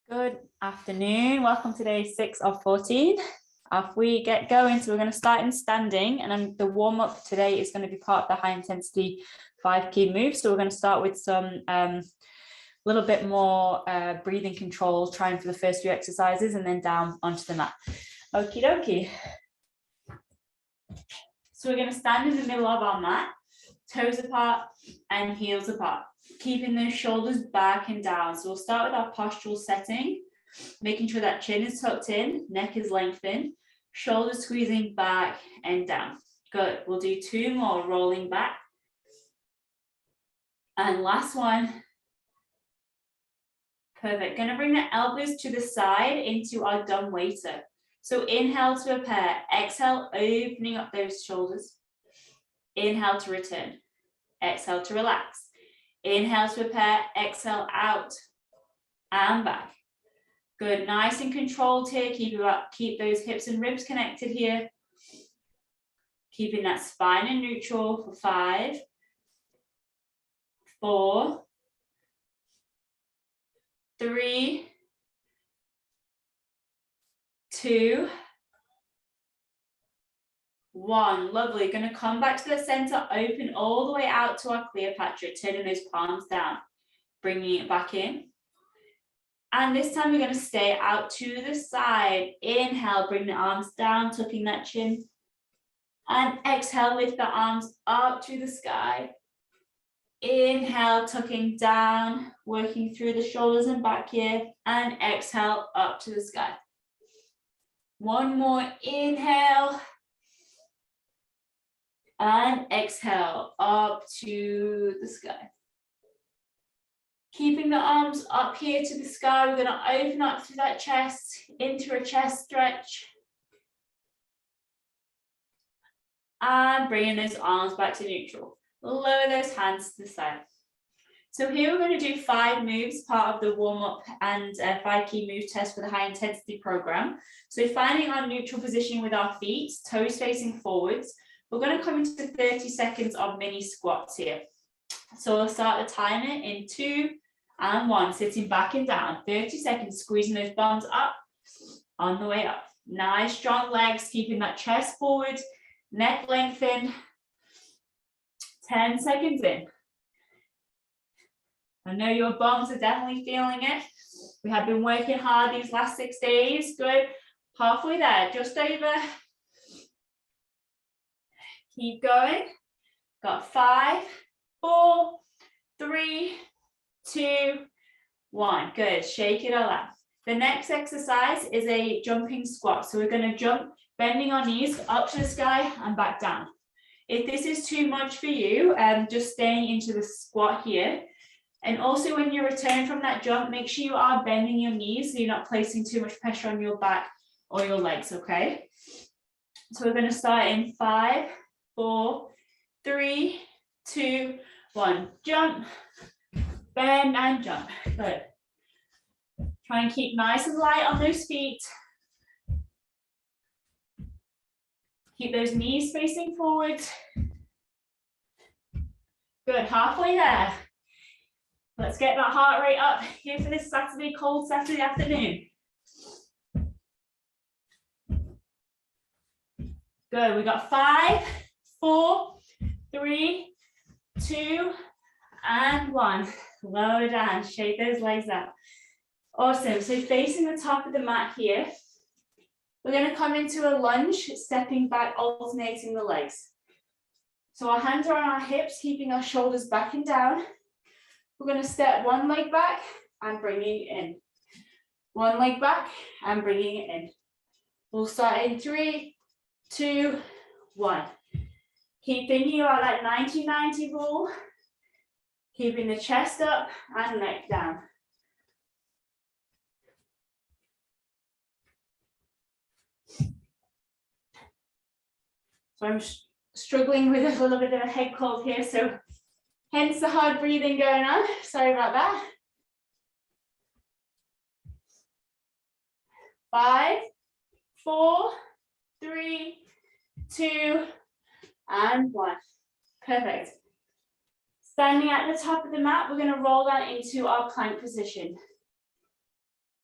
Good afternoon. Welcome to day 6 of 14. Off we get going. So we're going to start in standing, and the warm-up today is going to be part of the high intensity 5 key moves. So we're going to start with some little bit more breathing control, trying for the first few exercises, and then down onto the mat. Okie dokie. So we're going to stand in the middle of our mat, toes apart and heels apart, keeping those shoulders back and down. So we'll start with our postural setting, making sure that chin is tucked in, neck is lengthened, shoulders squeezing back and down. Good. We'll do 2 more, rolling back. And last one. Perfect. Going to bring the elbows to the side into our dumb waiter. So inhale to a pair, exhale, opening up those shoulders. Inhale to return, exhale to relax. Inhale to a pair, exhale out and back. Good, nice and controlled here. Keep those hips and ribs connected here. Keeping that spine in neutral for 5, 4, 3, 2, 1. Lovely. Going to come back to the center, open all the way out to our Cleopatra, turning those palms down, bringing it back in. And this time we're going to stay out to the side. Inhale, bring the arms down, tucking that chin. And exhale, lift the arms up to the sky. Inhale, tucking down, working through the shoulders and back here. And exhale, up to the sky. One more, inhale. And exhale, up to the sky. Keeping the arms up here to the sky, we're going to open up through that chest, into a chest stretch. And bringing those arms back to neutral. Lower those hands to the side. So here we're going to do 5 moves, part of the warm-up and 5 key move test for the high intensity program. So finding our neutral position with our feet, toes facing forwards. We're going to come into 30 seconds of mini squats here. So we'll start the timer in 2 and 1, sitting back and down. 30 seconds, squeezing those bums up on the way up. Nice strong legs, keeping that chest forward, neck lengthened. 10 seconds in. I know your bums are definitely feeling it. We have been working hard these last 6 days. Good. Halfway there, just over. Keep going. Got 5, 4, 3, 2, 1. Good. Shake it all out. The next exercise is a jumping squat. So we're going to jump, bending our knees up to the sky and back down. If this is too much for you, just staying into the squat here. And also when you return from that jump, make sure you are bending your knees so you're not placing too much pressure on your back or your legs, okay? So we're going to start in 5, 4, 3, 2, 1. Jump, bend and jump. Good. Try and keep nice and light on those feet. Keep those knees facing forward. Good, halfway there. Let's get that heart rate up here for this Saturday, cold Saturday afternoon. Good, we got 5, 4, 3, 2, and 1. Lower down, shake those legs out. Awesome, so facing the top of the mat here, we're going to come into a lunge, stepping back, alternating the legs. So our hands are on our hips, keeping our shoulders back and down. We're going to step one leg back and bringing it in. One leg back and bringing it in. We'll start in 3, 2, 1. Keep thinking about that 90-90 rule. Keeping the chest up and neck down. So I'm struggling with a little bit of a head cold here, so hence the hard breathing going on. Sorry about that. 5, 4, 3, 2, and 1. Perfect. Standing at the top of the mat, we're going to roll that into our plank position.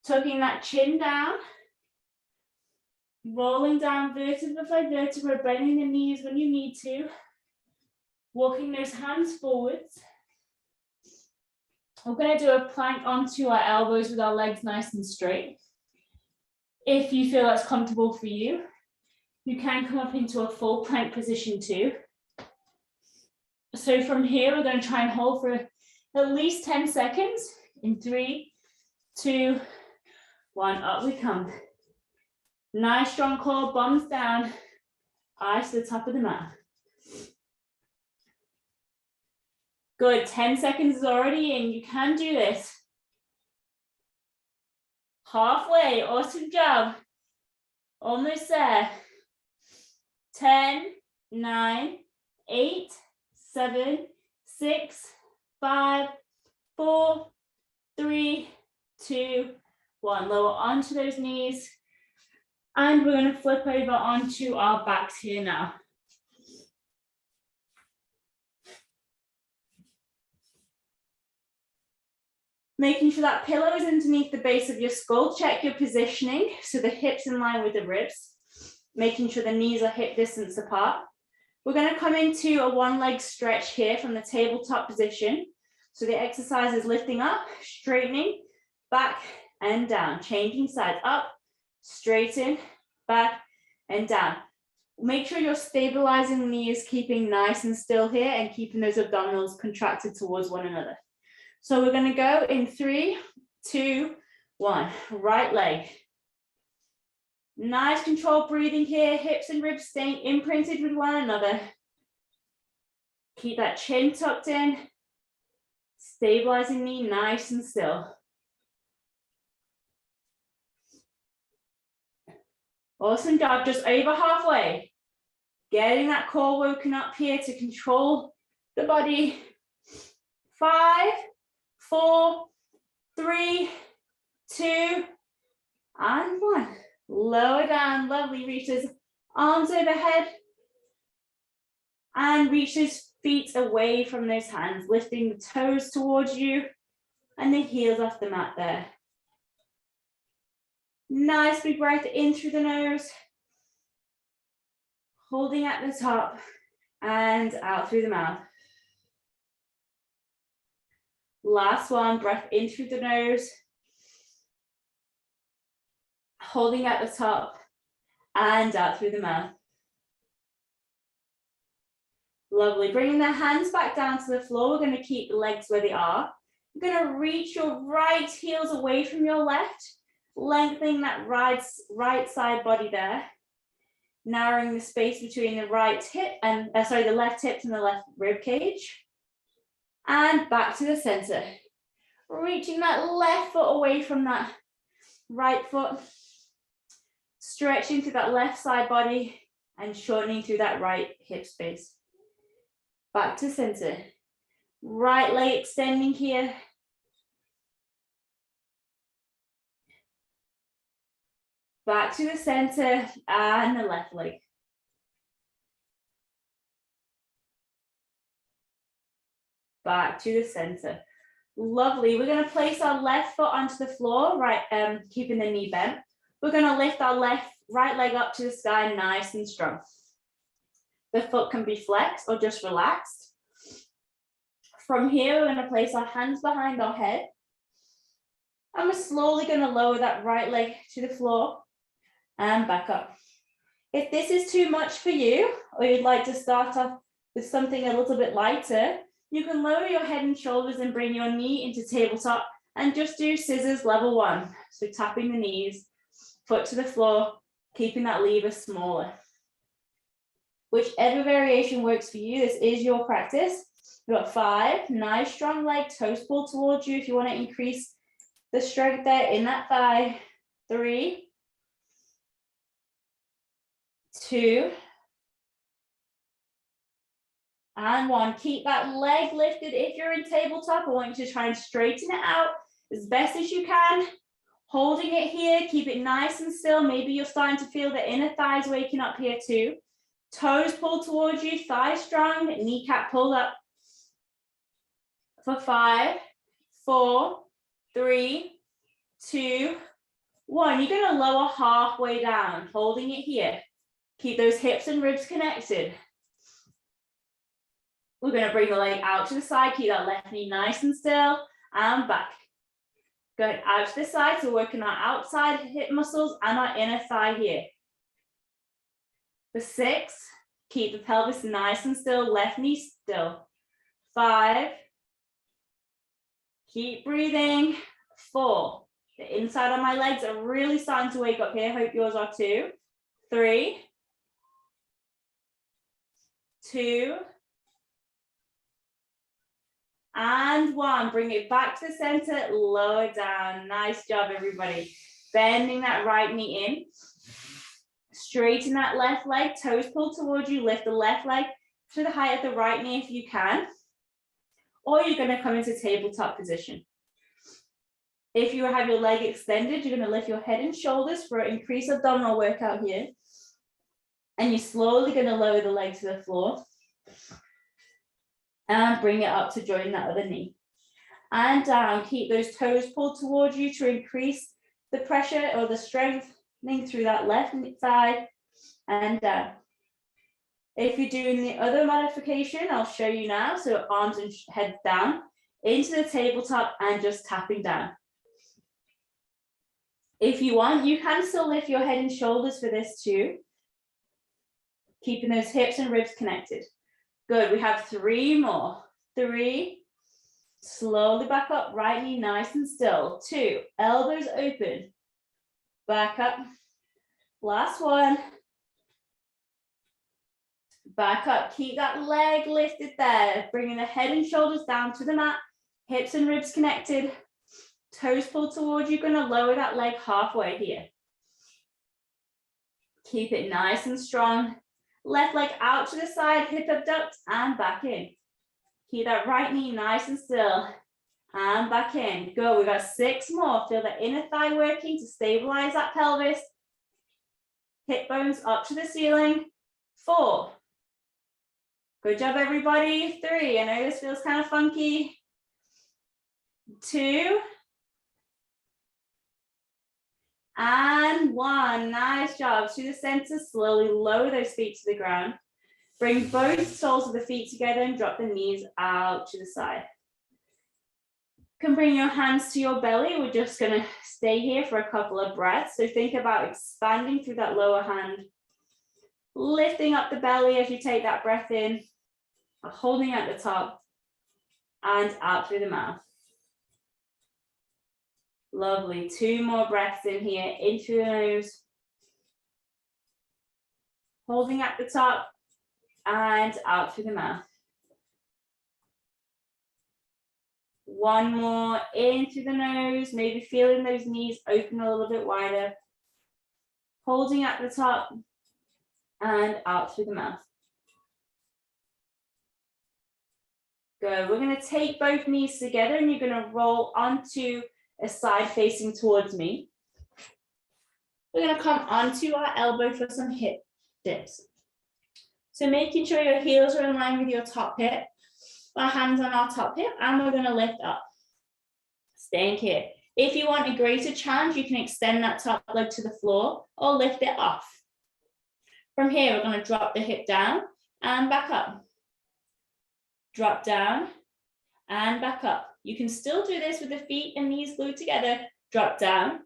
Tucking that chin down. Rolling down vertebra by vertebra, bending the knees when you need to. Walking those hands forwards. We're going to do a plank onto our elbows with our legs nice and straight. If you feel that's comfortable for you, you can come up into a full plank position too. So from here, we're going to try and hold for at least 10 seconds. In 3, 2, 1, up we come. Nice strong core, bums down, eyes to the top of the mat. Good, 10 seconds is already in, you can do this. Halfway, awesome job. Almost there. 10, 9, 8, 7, 6, 5, 4, 3, 2, 1. Lower onto those knees. And we're going to flip over onto our backs here now. Making sure that pillow is underneath the base of your skull. Check your positioning, so the hips in line with the ribs. Making sure the knees are hip distance apart. We're going to come into a one leg stretch here from the tabletop position. So the exercise is lifting up, straightening, back and down. Changing sides, up, straighten, back and down. Make sure you're stabilizing the knees, keeping nice and still here and keeping those abdominals contracted towards one another. So we're going to go in 3, 2, 1. Right leg. Nice controlled breathing here. Hips and ribs staying imprinted with one another. Keep that chin tucked in. Stabilizing knee nice and still. Awesome job. Just over halfway. Getting that core woken up here to control the body. 5, 4, 3, 2, and 1. Lower down, lovely. Reach those arms overhead. And reach those feet away from those hands, lifting the toes towards you and the heels off the mat there. Nice big breath in through the nose. Holding at the top and out through the mouth. Last one, breath in through the nose. Holding at the top and out through the mouth. Lovely. Bringing the hands back down to the floor. We're going to keep the legs where they are. You're going to reach your right heels away from your left, lengthening that right side body there. Narrowing the space between the right hip and the left hip and the left rib cage. And back to the center. Reaching that left foot away from that right foot. Stretching through that left side body and shortening through that right hip space. Back to center. Right leg extending here. Back to the center and the left leg. Back to the center. Lovely. We're going to place our left foot onto the floor, right, keeping the knee bent. We're going to lift our right leg up to the sky nice and strong. The foot can be flexed or just relaxed. From here, we're going to place our hands behind our head. And we're slowly going to lower that right leg to the floor and back up. If this is too much for you, or you'd like to start off with something a little bit lighter, you can lower your head and shoulders and bring your knee into tabletop and just do scissors level 1. So tapping the knees, foot to the floor, keeping that lever smaller. Whichever variation works for you, this is your practice. We've got 5, nice strong leg, toes pulled towards you if you want to increase the strength there in that thigh. 3, 2, and 1. Keep that leg lifted. If you're in tabletop, I want you to try and straighten it out as best as you can. Holding it here, keep it nice and still. Maybe you're starting to feel the inner thighs waking up here too. Toes pulled towards you, thighs strong, kneecap pulled up. For 5, 4, 3, 2, 1. You're going to lower halfway down, holding it here. Keep those hips and ribs connected. We're going to bring the leg out to the side. Keep that left knee nice and still. And back. Going out to the side, so working our outside hip muscles and our inner thigh here. For 6, keep the pelvis nice and still, left knee still. 5, keep breathing. 4, the inside of my legs are really starting to wake up here. Hope yours are too. 3, 2, and 1. Bring it back to the center, lower down. Nice job, everybody. Bending that right knee in. Straighten that left leg, toes pulled towards you. Lift the left leg to the height of the right knee if you can. Or you're going to come into tabletop position. If you have your leg extended, you're going to lift your head and shoulders for an increased abdominal workout here. And you're slowly going to lower the leg to the floor. And bring it up to join that other knee. And down, keep those toes pulled towards you to increase the pressure or the strengthening through that left side. And down. If you're doing the other modification, I'll show you now. So arms and head down into the tabletop and just tapping down. If you want, you can still lift your head and shoulders for this too. Keeping those hips and ribs connected. Good, we have 3 more. 3, slowly back up, right knee nice and still. 2, elbows open, back up. Last 1. Back up, keep that leg lifted there, bringing the head and shoulders down to the mat, hips and ribs connected, toes pulled towards you, gonna lower that leg halfway here. Keep it nice and strong. Left leg out to the side, hip abduct and back in. Keep that right knee nice and still and back in. Good, we got 6 more. Feel the inner thigh working to stabilize that pelvis. Hip bones up to the ceiling. 4. Good job, everybody. 3, I know this feels kind of funky. 2. And 1, nice job. To the center, slowly lower those feet to the ground. Bring both soles of the feet together and drop the knees out to the side. You can bring your hands to your belly. We're just gonna stay here for a couple of breaths. So think about expanding through that lower hand, lifting up the belly as you take that breath in, holding at the top and out through the mouth. Lovely, 2 more breaths in here, in through the nose. Holding at the top and out through the mouth. 1 more, in through the nose, maybe feeling those knees open a little bit wider. Holding at the top and out through the mouth. Good, we're gonna take both knees together and you're gonna roll onto a side facing towards me. We're going to come onto our elbow for some hip dips. So making sure your heels are in line with your top hip, our hands on our top hip, and we're going to lift up. Staying here. If you want a greater challenge, you can extend that top leg to the floor or lift it off. From here, we're going to drop the hip down and back up. Drop down and back up. You can still do this with the feet and knees glued together. Drop down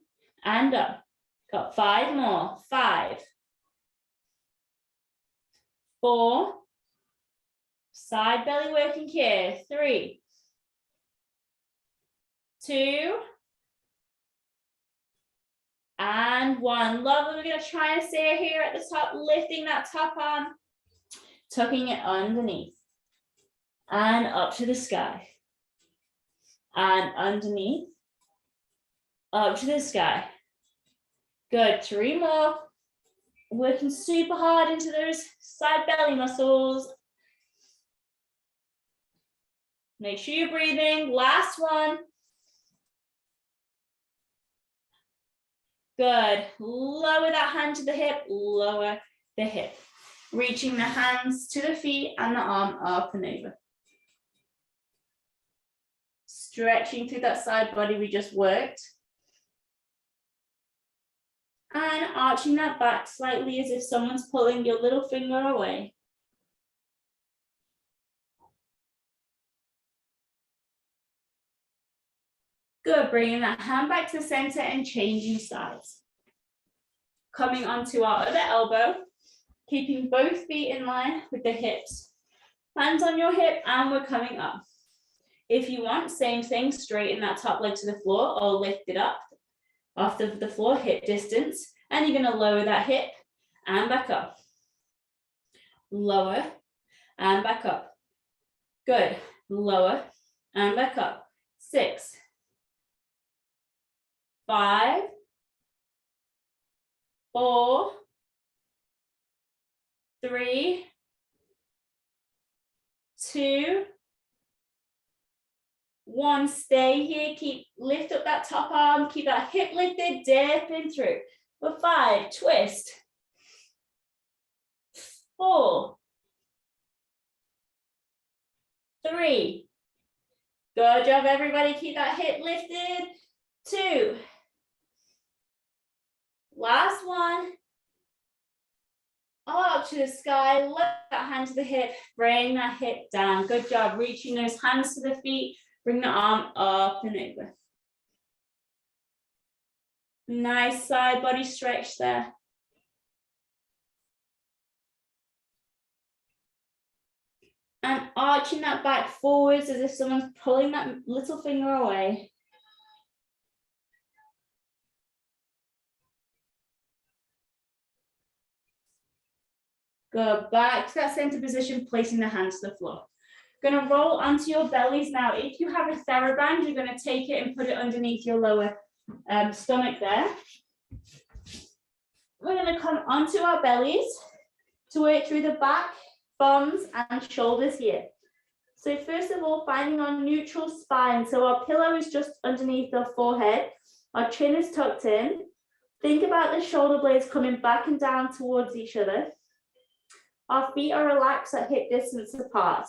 and up. Got 5 more. 5, 4, side belly working here. 3, 2, and 1. Lovely. We're going to try and stay here at the top, lifting that top arm, tucking it underneath and up to the sky. And underneath, up to the sky. Good, 3 more. Working super hard into those side belly muscles. Make sure you're breathing. Last 1. Good, lower that hand to the hip, lower the hip. Reaching the hands to the feet and the arm up and over. Stretching through that side body we just worked. And arching that back slightly as if someone's pulling your little finger away. Good, bringing that hand back to the center and changing sides. Coming onto our other elbow, keeping both feet in line with the hips. Hands on your hip and we're coming up. If you want, same thing, straighten that top leg to the floor or lift it up off the floor, hip distance. And you're gonna lower that hip and back up. Lower and back up. Good, lower and back up. 6, 5, 4, 3, 2, 1. Stay here, lift up that top arm, keep that hip lifted, dipping through. For 5, twist. 4, 3. Good job, everybody. Keep that hip lifted. 2. Last one. Up to the sky, lift that hand to the hip, bring that hip down. Good job, reaching those hands to the feet, bring the arm up and over. Nice side body stretch there. And arching that back forwards as if someone's pulling that little finger away. Go back to that center position, placing the hands to the floor. Gonna roll onto your bellies now. If you have a TheraBand, you're gonna take it and put it underneath your lower stomach there. We're gonna come onto our bellies to work through the back, bums, and shoulders here. So first of all, finding our neutral spine. So our pillow is just underneath our forehead. Our chin is tucked in. Think about the shoulder blades coming back and down towards each other. Our feet are relaxed at hip distance apart.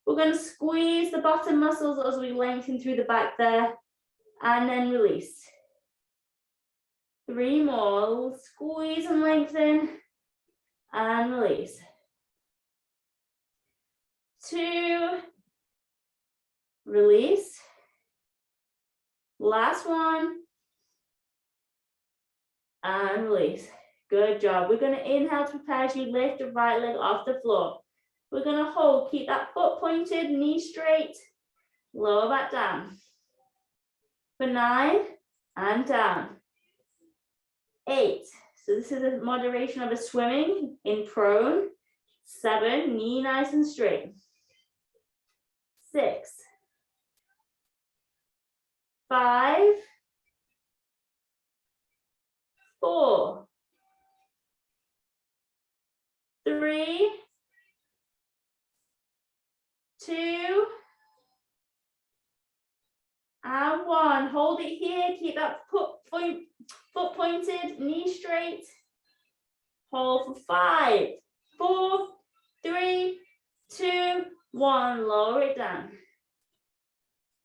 We're going to squeeze the bottom muscles as we lengthen through the back there, and then release. 3 more, squeeze and lengthen, and release. 2, release. Last one, and release. Good job. We're going to inhale to prepare as you lift the right leg off the floor. We're going to hold, keep that foot pointed, knee straight, lower back down. For 9, and down. 8, so this is a moderation of a swimming in prone. 7, knee nice and straight. 6, 5, 4, 3, 2, and 1. Hold it here. Keep that foot pointed, knee straight. Hold for 5, 4, 3, 2, 1. Lower it down.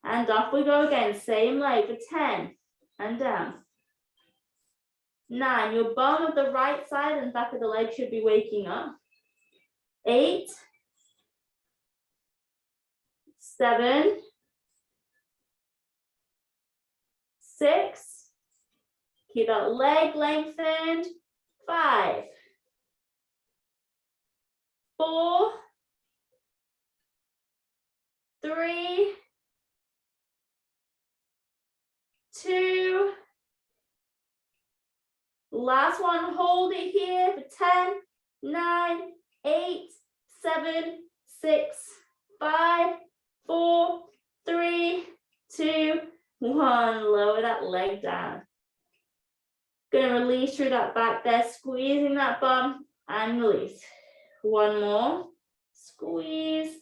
And off we go again. Same leg for 10, and down. 9. Your bum of the right side and back of the leg should be waking up. 8, 7, 6, keep that leg lengthened. 5, 4, 3, 2, last one, hold it here for 10, 9, 8, 7, 6, 5, 4, 3, 2, 1. Lower that leg down. Gonna release through that back there, squeezing that bum and release. 1 more, squeeze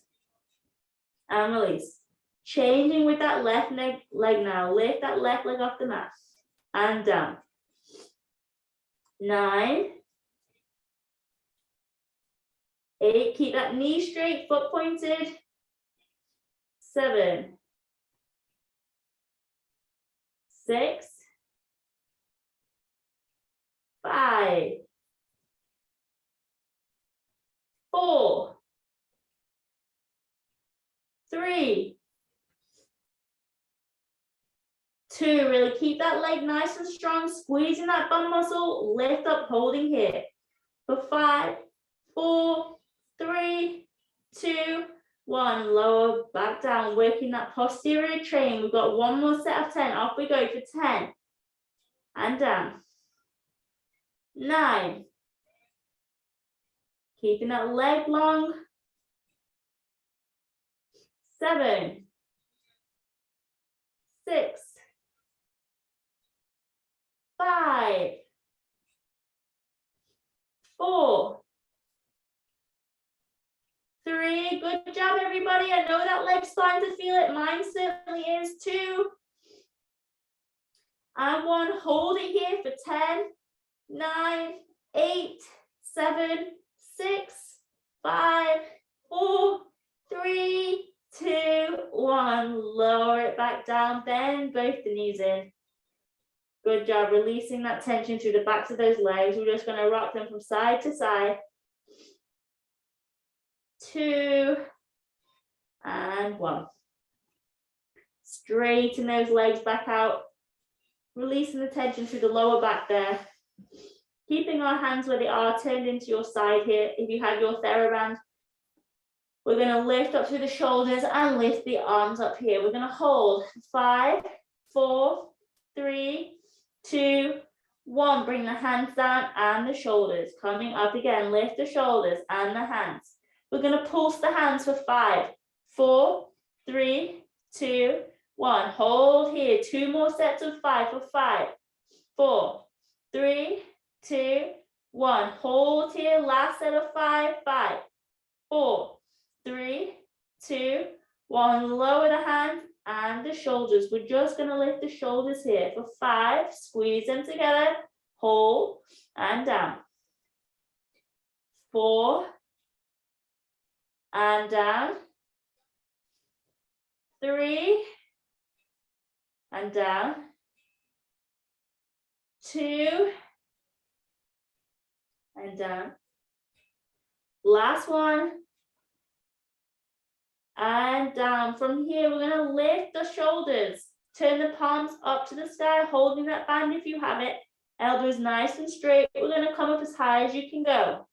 and release. Changing with that left leg now. Lift that left leg off the mat and down. 9, 8, keep that knee straight, foot pointed. 7, 6, 3, 2, really keep that leg nice and strong, squeezing that bum muscle, lift up, holding here. For 5, 4, 3, 2, 1, lower back down, working that posterior chain. We've got one more set of 10, off we go for 10, and down. 9, keeping that leg long. 7, 6, 5, 4, 3, good job everybody. I know that leg's starting to feel it, mine certainly is. 2, and 1, hold it here for 10, 9, 8, 7, 6, 5, 4, 3, 2, 1, lower it back down, bend both the knees in. Good job, releasing that tension through the backs of those legs. We're just going to rock them from side to side. 2, and 1. Straighten those legs back out, releasing the tension through the lower back there. Keeping our hands where they are, turned into your side here. If you have your TheraBand, we're going to lift up through the shoulders and lift the arms up here. We're going to hold 5, 4, 3, 2, 1. Bring the hands down and the shoulders. Coming up again, lift the shoulders and the hands. We're going to pulse the hands for 5, 4, 3, 2, 1. Hold here. 2 more sets of 5 for 5, 4, 3, 2, 1. Hold here. Last set of 5, 5, 4, 3, 2, 1. Lower the hands and the shoulders. We're just going to lift the shoulders here for 5. Squeeze them together. Hold and down. 4, and down. 3, and down. 2, and down. Last one, and down. From here, we're going to lift the shoulders. Turn the palms up to the sky, holding that band if you have it. Elbows nice and straight. We're going to come up as high as you can go.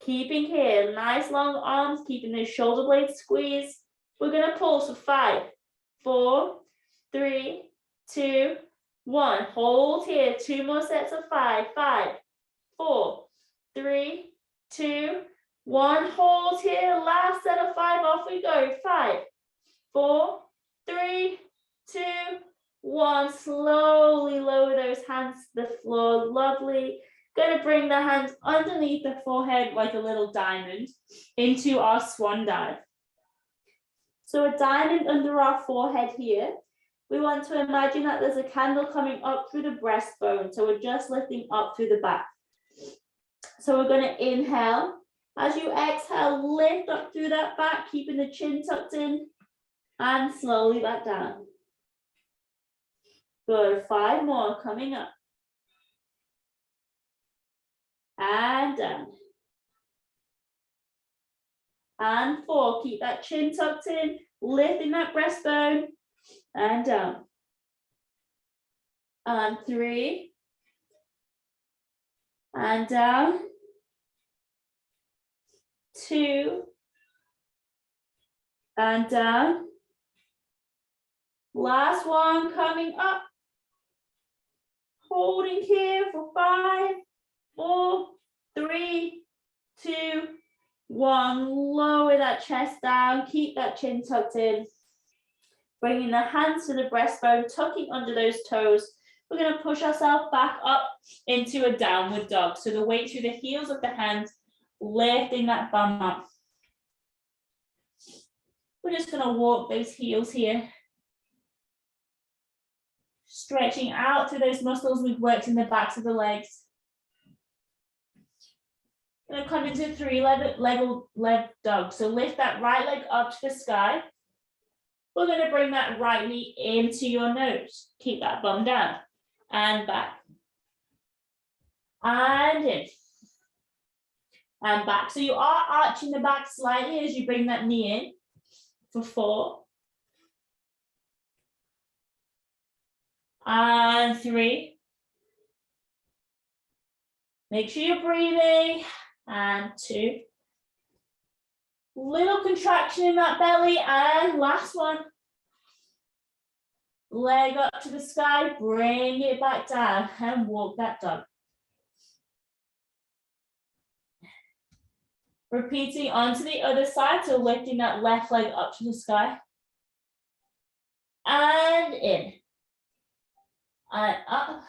Keeping here, nice long arms, keeping those shoulder blades squeezed. We're going to pulse for 5, 4, 3, 2, 1. Hold here. 2 more sets of 5, 5, 4, 3, 2, 1. Hold here. Last set of 5. Off we go. 5, 4, 3, 2, 1. Slowly lower those hands to the floor. Lovely. Going to bring the hands underneath the forehead like a little diamond into our swan dive. So a diamond under our forehead here. We want to imagine that there's a candle coming up through the breastbone. So we're just lifting up through the back. So we're going to inhale. As you exhale, lift up through that back, keeping the chin tucked in, and slowly back down. Good. 5 more coming up. And down. And 4. Keep that chin tucked in, lifting that breastbone, and down. And 3. And down. 2. And down. Last one coming up. Holding here for 5, 4, 3, 2, 1. Lower that chest down. Keep that chin tucked in. Bringing the hands to the breastbone, tucking under those toes. We're going to push ourselves back up into a downward dog. So the weight through the heels of the hands, lifting that bum up. We're just going to walk those heels here. Stretching out through those muscles we've worked in the backs of the legs. Going to come into 3-leg dog. So lift that right leg up to the sky. We're going to bring that right knee into your nose. Keep that bum down. And back. And in. And back. So you are arching the back slightly as you bring that knee in. for 4. And 3. Make sure you're breathing. And 2. Little contraction in that belly. And last one. Leg up to the sky, bring it back down and walk that dog. Repeating onto the other side, so lifting that left leg up to the sky. And in. And up.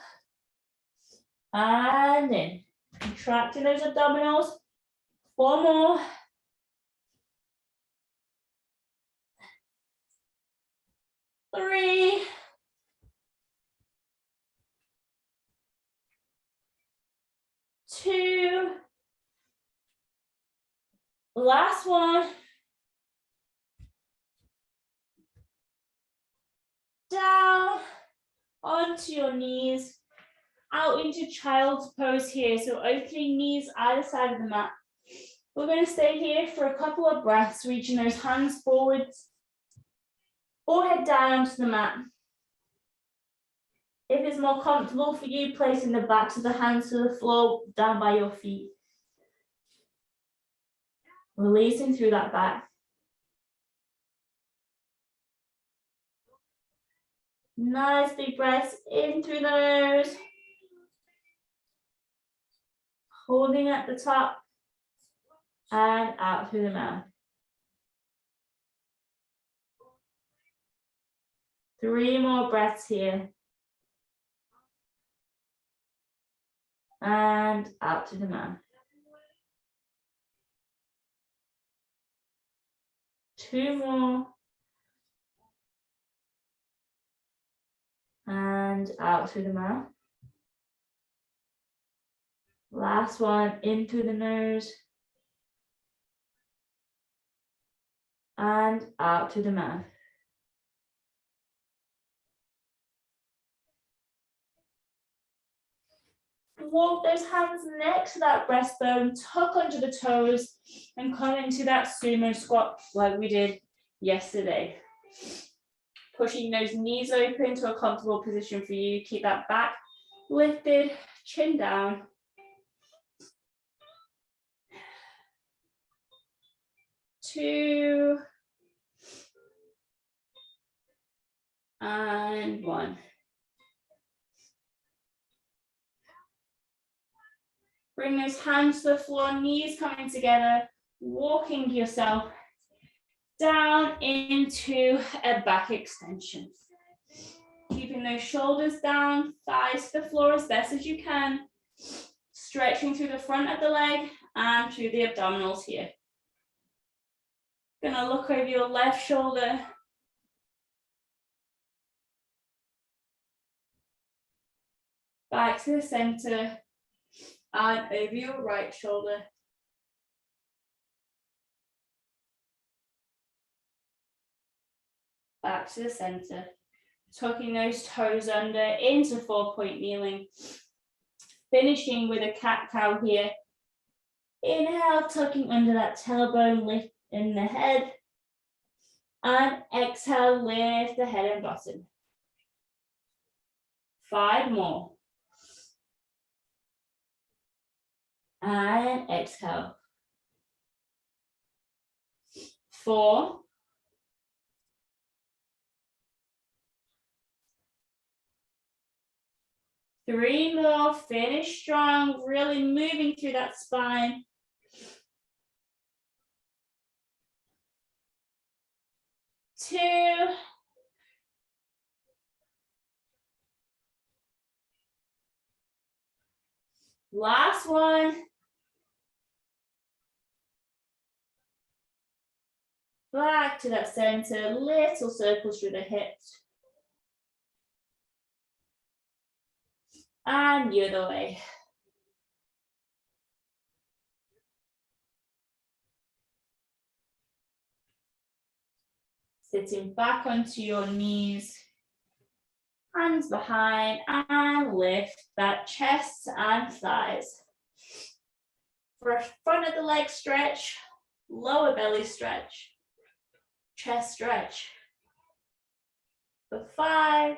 And in. Contracting those abdominals. 4 more. 3. 2. Last one. Down onto your knees, out into child's pose here. So opening knees either side of the mat. We're going to stay here for a couple of breaths, reaching those hands forwards, forehead down onto the mat. If it's more comfortable for you, placing the backs of the hands to the floor, down by your feet. Releasing through that back. Nice big breaths in through the nose. Holding at the top and out through the mouth. 3 more breaths here. And out to the mouth. 2 more. And out through the mouth. Last one, in through the nose. And out through the mouth. Walk those hands next to that breastbone, tuck under the toes, and come into that sumo squat like we did yesterday. Pushing those knees open to a comfortable position for you. Keep that back lifted, chin down. Two. And 1. Bring those hands to the floor, knees coming together, walking yourself down into a back extension. Keeping those shoulders down, thighs to the floor as best as you can. Stretching through the front of the leg and through the abdominals here. Gonna look over your left shoulder. Back to the center. And over your right shoulder. Back to the center. Tucking those toes under into 4-point kneeling. Finishing with a cat-cow here. Inhale, tucking under that tailbone, lift in the head. And exhale, lift the head and bottom. 5 more. And exhale. 4. 3 more, finish strong, really moving through that spine. 2. Last one. Back to that center, little circles through the hips. And the other way. Sitting back onto your knees, hands behind, and lift that chest and thighs. For a front of the leg stretch, lower belly stretch. chest stretch. For 5,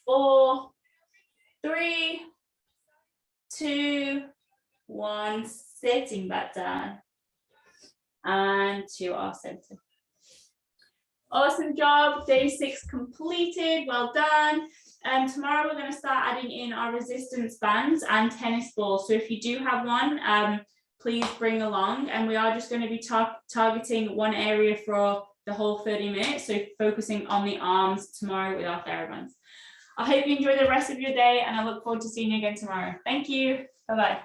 4, 3, 2, 1, sitting back down. And to our center. Awesome job, day 6 completed, well done. Tomorrow we're going to start adding in our resistance bands and tennis balls. So if you do have one, please bring along, and we are just going to be targeting one area for the whole 30 minutes. So focusing on the arms tomorrow with our TheraBands. I hope you enjoy the rest of your day, and I look forward to seeing you again tomorrow. Thank you. Bye-bye.